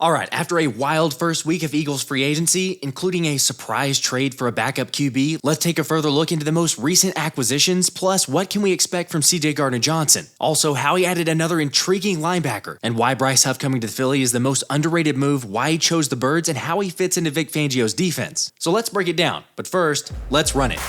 Alright, after a wild first week of Eagles free agency, including a surprise trade for a backup QB, let's take a further look into the most recent acquisitions, plus what can we expect from CJ Gardner Johnson. Also, how he added another intriguing linebacker, and why Bryce Huff coming to Philly is the most underrated move, why he chose the Birds, and how he fits into Vic Fangio's defense. So let's break it down, but first, let's run it.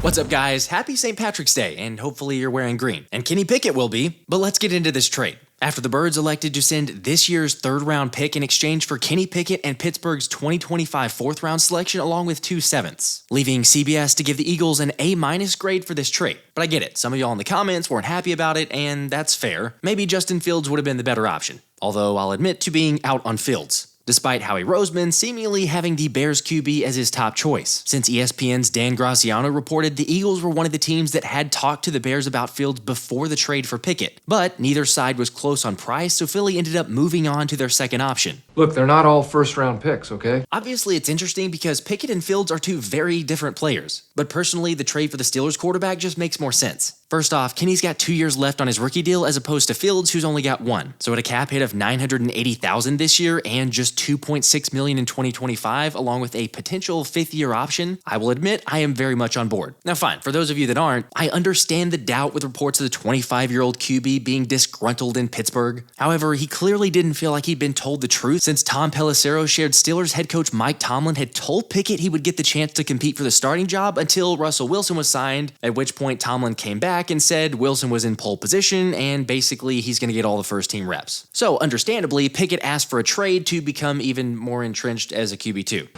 What's up, guys? Happy St. Patrick's Day, and hopefully you're wearing green. And Kenny Pickett will be, but let's get into this trade. After the Birds elected to send this year's third-round pick in exchange for Kenny Pickett and Pittsburgh's 2025 fourth-round selection along with 2 sevenths, leaving CBS to give the Eagles an A- grade for this trade. But I get it, some of y'all in the comments weren't happy about it, and that's fair. Maybe Justin Fields would have been the better option, although I'll admit to being out on Fields, despite Howie Roseman seemingly having the Bears QB as his top choice, since ESPN's Dan Graziano reported the Eagles were one of the teams that had talked to the Bears about Fields before the trade for Pickett. But neither side was close on price, so Philly ended up moving on to their second option. Look, they're not all first-round picks, okay? Obviously, it's interesting because Pickett and Fields are two very different players, but personally, the trade for the Steelers quarterback just makes more sense. First off, Kenny's got 2 years left on his rookie deal as opposed to Fields, who's only got 1. So at a cap hit of $980,000 this year and just $2.6 million in 2025, along with a potential 5th-year option, I will admit I am very much on board. Now fine, for those of you that aren't, I understand the doubt with reports of the 25-year-old QB being disgruntled in Pittsburgh. However, he clearly didn't feel like he'd been told the truth since Tom Pelissero shared Steelers head coach Mike Tomlin had told Pickett he would get the chance to compete for the starting job until Russell Wilson was signed, at which point Tomlin came back and said Wilson was in pole position and basically he's going to get all the first team reps. So understandably, Pickett asked for a trade to become even more entrenched as a QB2.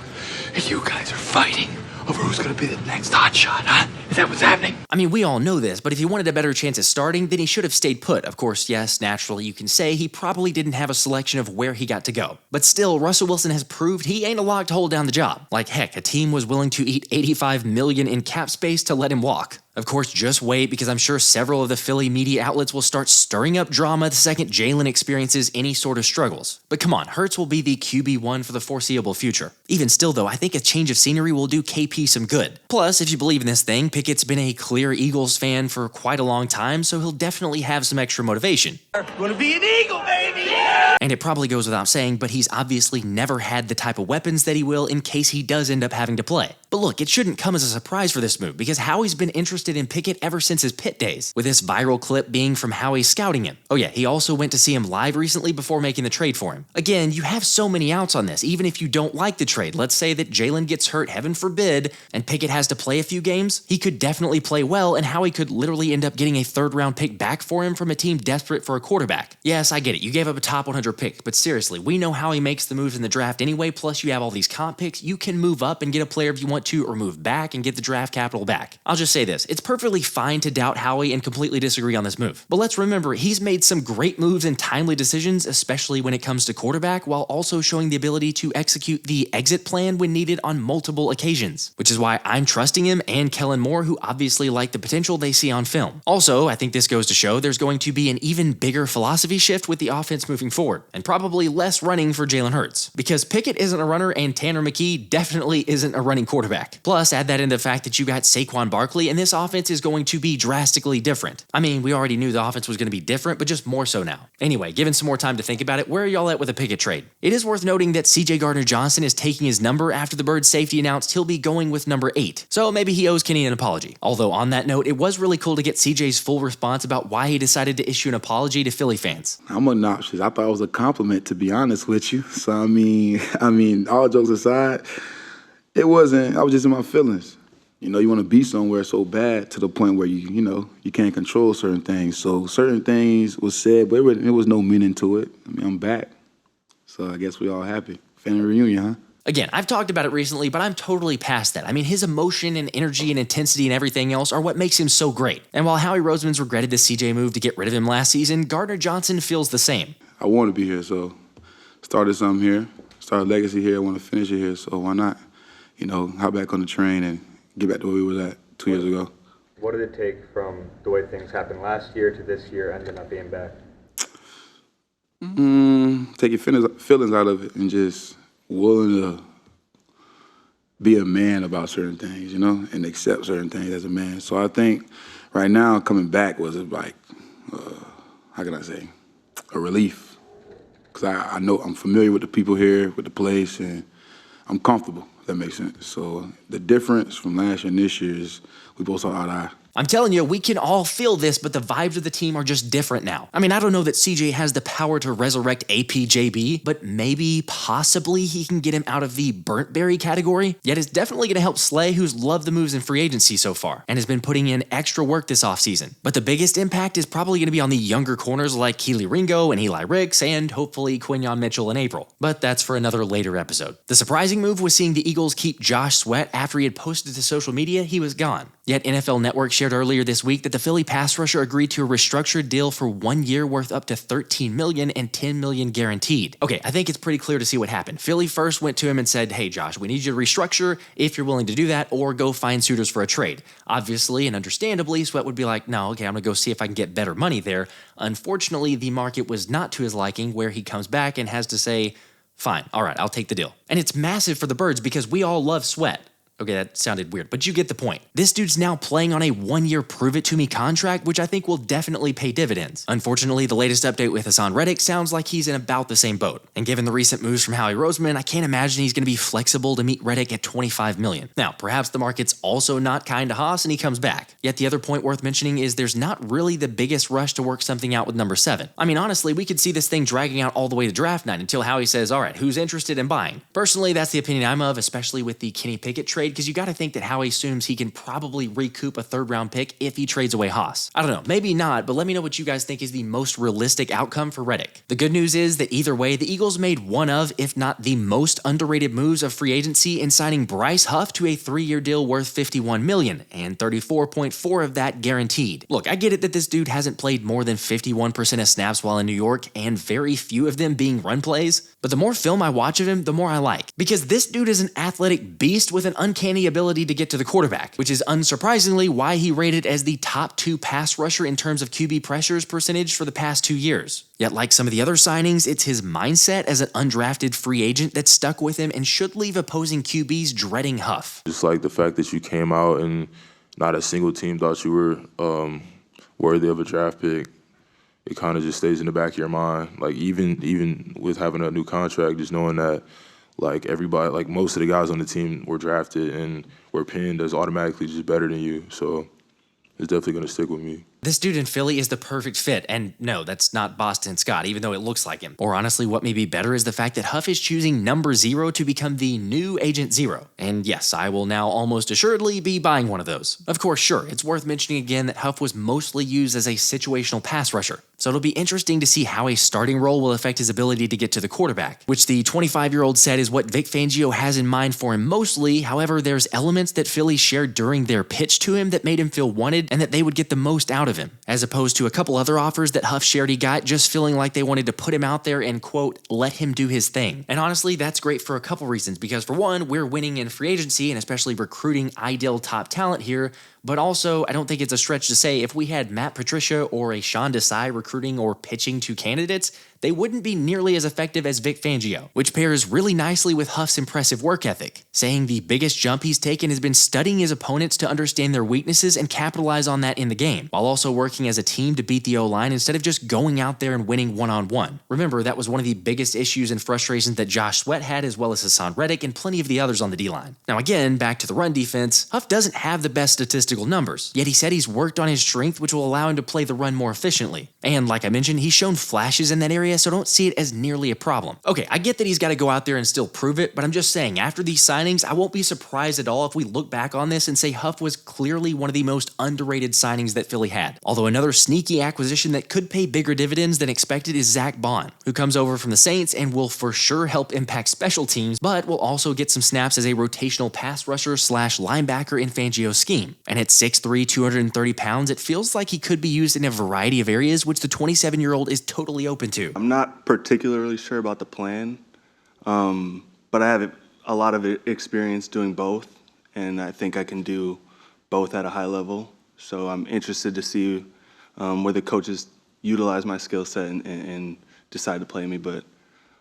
You guys are fighting over who's going to be the next hotshot, huh? Is that what's happening? I mean, we all know this, but if he wanted a better chance at starting, then he should have stayed put. Of course, yes, naturally, you can say he probably didn't have a selection of where he got to go. But still, Russell Wilson has proved he ain't a lock to hold down the job. Like heck, a team was willing to eat $85 million in cap space to let him walk. Of course, just wait, because I'm sure several of the Philly media outlets will start stirring up drama the second Jalen experiences any sort of struggles. But come on, Hurts will be the QB1 for the foreseeable future. Even still though, I think a change of scenery will do KP some good. Plus, if you believe in this thing, Pickett's been a clear Eagles fan for quite a long time, so he'll definitely have some extra motivation. Gonna be an Eagle, baby! Yeah! And it probably goes without saying, but he's obviously never had the type of weapons that he will in case he does end up having to play. But look, it shouldn't come as a surprise for this move, because Howie's been interested in Pickett ever since his Pitt days, with this viral clip being from Howie scouting him. Oh yeah, he also went to see him live recently before making the trade for him. Again, you have so many outs on this, even if you don't like the trade. Let's say that Jalen gets hurt, heaven forbid, and Pickett has to play a few games. He could definitely play well, and Howie could literally end up getting a third-round pick back for him from a team desperate for a quarterback. Yes, I get it, you gave up a top 100 pick, but seriously, we know Howie makes the moves in the draft anyway, plus you have all these comp picks. You can move up and get a player if you want to, or move back and get the draft capital back. I'll just say this, it's perfectly fine to doubt Howie and completely disagree on this move. But let's remember, he's made some great moves and timely decisions, especially when it comes to quarterback, while also showing the ability to execute the exit plan when needed on multiple occasions, which is why I'm trusting him and Kellen Moore, who obviously like the potential they see on film. Also, I think this goes to show there's going to be an even bigger philosophy shift with the offense moving forward, and probably less running for Jalen Hurts, because Pickett isn't a runner and Tanner McKee definitely isn't a running quarterback. Plus, add that in the fact that you got Saquon Barkley, and this offense is going to be drastically different. I mean, we already knew the offense was going to be different, but just more so now. Anyway, given some more time to think about it, where are y'all at with a Pickett trade? It is worth noting that CJ Gardner Johnson is taking his number after the Birds safety announced he'll be going with number 8. So maybe he owes Kenny an apology. Although on that note, it was really cool to get CJ's full response about why he decided to issue an apology to Philly fans. I'm obnoxious. I thought it was a compliment, to be honest with you. So I mean, all jokes aside, it wasn't. I was just in my feelings. You know, you want to be somewhere so bad to the point where you can't control certain things. So certain things was said, but it was no meaning to it. I mean, I'm back. So I guess we all happy. Family reunion, huh? Again, I've talked about it recently, but I'm totally past that. I mean, his emotion and energy and intensity and everything else are what makes him so great. And while Howie Roseman's regretted the CJ move to get rid of him last season, Gardner Johnson feels the same. I want to be here, so started something here, started a legacy here. I want to finish it here, so why not? Hop back on the train and get back to where we were at 2 years ago. What did it take from the way things happened last year to this year ending up being back? Take your feelings out of it and just willing to be a man about certain things, and accept certain things as a man. So I think right now coming back was like, how can I say, a relief. Because I know I'm familiar with the people here, with the place, and I'm comfortable, if that makes sense. So the difference from last year and this year is we both saw eye to eye. I'm telling you, we can all feel this, but the vibes of the team are just different now. I mean, I don't know that CJ has the power to resurrect APJB, but maybe, possibly, he can get him out of the burnt berry category. Yet it's definitely going to help Slay, who's loved the moves in free agency so far, and has been putting in extra work this offseason. But the biggest impact is probably going to be on the younger corners like Keely Ringo and Eli Ricks, and hopefully Quinyon Mitchell in April. But that's for another later episode. The surprising move was seeing the Eagles keep Josh Sweat after he had posted to social media he was gone. Yet NFL Network shared earlier this week that the Philly pass rusher agreed to a restructured deal for 1 year worth up to $13 million and $10 million guaranteed. Okay, I think it's pretty clear to see what happened. Philly first went to him and said, hey Josh, we need you to restructure if you're willing to do that, or go find suitors for a trade. Obviously and understandably, Sweat would be like, no, okay, I'm gonna go see if I can get better money there. Unfortunately, the market was not to his liking, where he comes back and has to say, fine, all right, I'll take the deal. And it's massive for the Birds because we all love Sweat. Okay, that sounded weird, but you get the point. This dude's now playing on a 1-year prove-it-to-me contract, which I think will definitely pay dividends. Unfortunately, the latest update with Haason Reddick sounds like he's in about the same boat. And given the recent moves from Howie Roseman, I can't imagine he's going to be flexible to meet Reddick at $25 million. Now, perhaps the market's also not kind to Haas and he comes back. Yet the other point worth mentioning is there's not really the biggest rush to work something out with number 7. I mean, honestly, we could see this thing dragging out all the way to draft night until Howie says, all right, who's interested in buying? Personally, that's the opinion I'm of, especially with the Kenny Pickett trade, because you got to think that Howie assumes he can probably recoup a 3rd-round pick if he trades away Haas. I don't know, maybe not, but let me know what you guys think is the most realistic outcome for Reddick. The good news is that either way, the Eagles made one of, if not the most underrated moves of free agency in signing Bryce Huff to a 3-year deal worth $51 million, and 34.4 of that guaranteed. Look, I get it that this dude hasn't played more than 51% of snaps while in New York, and very few of them being run plays, but the more film I watch of him, the more I like. Because this dude is an athletic beast with an uncanny ability to get to the quarterback, which is unsurprisingly why he rated as the top 2 pass rusher in terms of QB pressures percentage for the past 2 years. Yet like some of the other signings, it's his mindset as an undrafted free agent that stuck with him and should leave opposing QBs dreading Huff. Just like the fact that you came out and not a single team thought you were worthy of a draft pick, it kind of just stays in the back of your mind. Like even with having a new contract, just knowing that like everybody, like most of the guys on the team were drafted and were pinned as automatically just better than you. So it's definitely going to stick with me. This dude in Philly is the perfect fit, and no, that's not Boston Scott, even though it looks like him. Or honestly, what may be better is the fact that Huff is choosing number 0 to become the new Agent 0. And yes, I will now almost assuredly be buying one of those. Of course, sure, it's worth mentioning again that Huff was mostly used as a situational pass rusher, so it'll be interesting to see how a starting role will affect his ability to get to the quarterback, which the 25-year-old said is what Vic Fangio has in mind for him mostly. However, there's elements that Philly shared during their pitch to him that made him feel wanted and that they would get the most out of him, as opposed to a couple other offers that Huff shared he got just feeling like they wanted to put him out there and, quote, let him do his thing. And honestly, that's great for a couple reasons, because for one, we're winning in free agency and especially recruiting ideal top talent here. But also, I don't think it's a stretch to say if we had Matt Patricia or a Sean Desai recruiting or pitching to candidates, they wouldn't be nearly as effective as Vic Fangio, which pairs really nicely with Huff's impressive work ethic, saying the biggest jump he's taken has been studying his opponents to understand their weaknesses and capitalize on that in the game, while also working as a team to beat the O-line instead of just going out there and winning one-on-one. Remember, that was one of the biggest issues and frustrations that Josh Sweat had, as well as Haason Reddick and plenty of the others on the D-line. Now again, back to the run defense, Huff doesn't have the best statistical numbers, yet he said he's worked on his strength, which will allow him to play the run more efficiently. And like I mentioned, he's shown flashes in that area, so don't see it as nearly a problem. Okay, I get that he's got to go out there and still prove it, but I'm just saying, after these signings, I won't be surprised at all if we look back on this and say Huff was clearly one of the most underrated signings that Philly had. Although another sneaky acquisition that could pay bigger dividends than expected is Zach Bond, who comes over from the Saints and will for sure help impact special teams, but will also get some snaps as a rotational pass rusher / linebacker in Fangio's scheme. And at 6'3", 230 pounds, it feels like he could be used in a variety of areas, which the 27-year-old is totally open to. I'm not particularly sure about the plan, but I have a lot of experience doing both, and I think I can do both at a high level. So I'm interested to see where the coaches utilize my skill set and decide to play me, but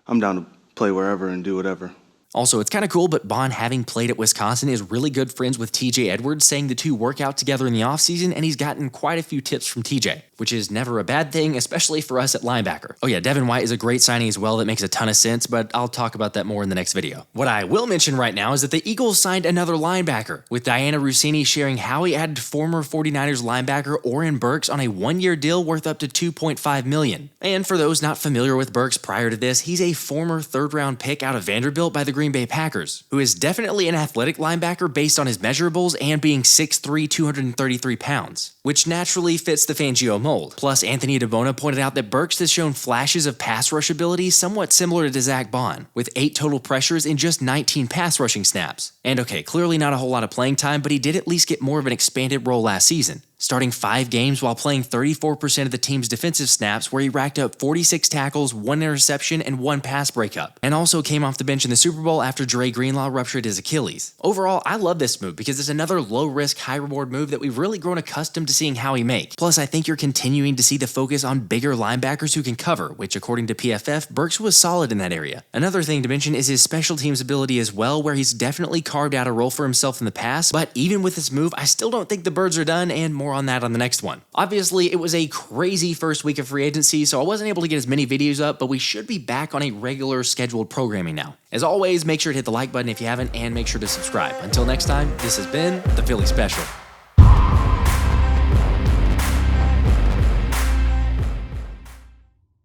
I'm down to play wherever and do whatever. Also, it's kind of cool, but Bond, having played at Wisconsin, is really good friends with TJ Edwards, saying the two work out together in the offseason, and he's gotten quite a few tips from TJ, which is never a bad thing, especially for us at linebacker. Oh yeah, Devin White is a great signing as well that makes a ton of sense, but I'll talk about that more in the next video. What I will mention right now is that the Eagles signed another linebacker, with Diana Rossini sharing how he added former 49ers linebacker Oren Burks on a one-year deal worth up to $2.5 million. And for those not familiar with Burks prior to this, he's a former third-round pick out of Vanderbilt by the Green Bay Packers, who is definitely an athletic linebacker based on his measurables and being 6'3", 233 pounds, which naturally fits the Fangio mold. Plus, Anthony DeBona pointed out that Burks has shown flashes of pass rush ability somewhat similar to Zach Bond, with 8 total pressures in just 19 pass rushing snaps. And okay, clearly not a whole lot of playing time, but he did at least get more of an expanded role last season, starting 5 games while playing 34% of the team's defensive snaps, where he racked up 46 tackles, 1 interception, and 1 pass breakup, and also came off the bench in the Super Bowl after Dre Greenlaw ruptured his Achilles. Overall, I love this move because it's another low-risk, high-reward move that we've really grown accustomed to seeing Howie make. Plus, I think you're continuing to see the focus on bigger linebackers who can cover, which according to PFF, Burks was solid in that area. Another thing to mention is his special teams ability as well, where he's definitely carved out a role for himself in the past, but even with this move, I still don't think the birds are done, and more on that on the next one. Obviously, it was a crazy first week of free agency, so I wasn't able to get as many videos up, but we should be back on a regular scheduled programming now. As always, make sure to hit the like button if you haven't, and make sure to subscribe. Until next time, this has been the Philly Special.